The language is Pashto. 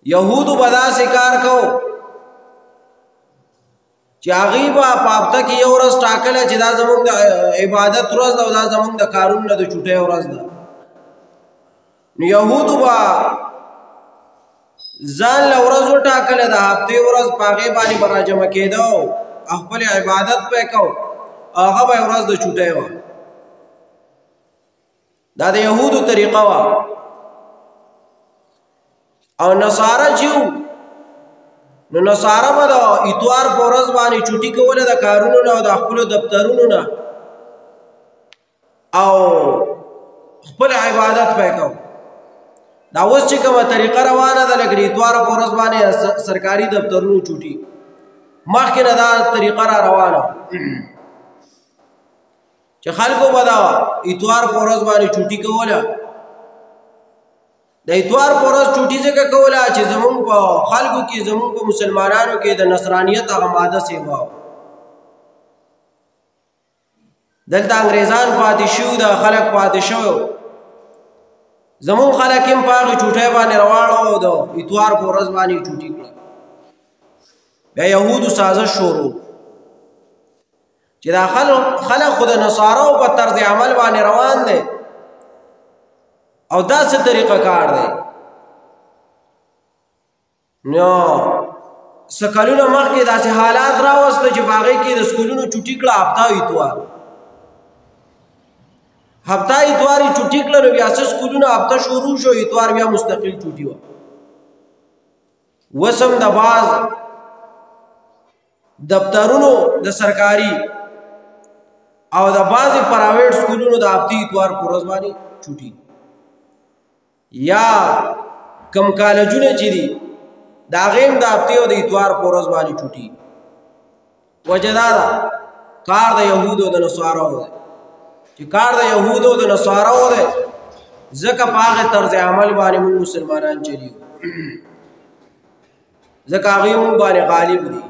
یهودو بدا سکار کو چې هغوی به په هفته کې یو ورځ ټاکله چې دا زموږ د عبادت ورځ ده او دا زموږ د کارونو نه د چوټۍ ورځ ده. نو یهودو به ځان له ورځ وټاکله د هفتې ورځ په هغې باندې به راجمع کېده او خپل عبادت به یې کو، هغه به یې ورځ د چوټۍ وه. دا د یهودو طریقه وه. او نصاره چې وو نو نصاره به د اتوار په ورځ باندې چوټي کوله د کارونو نه او د خپلو دفترونو نه او خپل عبادت به یې کو. دا اوس چې کومه طریقه روانه ده لکه د اتوار په ورځ باندې سرکاري دفترونو چوټي، مخکې نه دا طریقه را روانه چې خلکو به دا اتوار په ورځ باندې چوټي کوله. د اتوار په ورځ چوټي ځکه کوله چې زمونږ په خلکو کې زمونږ په مسلمانانو کې د نصرانیت هغه ماده سیوا دلته انګریزان پاتې شو، د خلک پاتې شو، زمونږ خلک هم په هغې چوټۍ باندې روان او د اتوار په ورځ باندې چوټي کړه. بیا یهودو سازش شروع چې دا خلک خو د نصارو په طرز عمل باندې روان دی او دا څه طریقه کار دی. نو څه کلونه مخکې داسې حالات راوسته چې په هغې کې د سکولونو چوټي کړه هفته او اتوار، هفته اتوار یې چوټي کړه. نو بیا څه سکولونه هفته شروع شو، اتوار بیا مستقل چوټي وه. اوس هم د بعض دفترونو د سرکاري او د بعضې پرایویټ سکولونو د هفتې اتوار په ورځ باندې چوټي، یا کم کالجونه چې دي د هغې هم د هفتې او د اتوار په ورځ باندې چوټي. وجه دا ده کار د یهودو او د نصارو دی چې کار د یهودو او د نصارو دی، ځکه په هغې طرز عمل باندې موږ مسلمانان چلیو، ځکه هغوی موږ باندې غالب دي.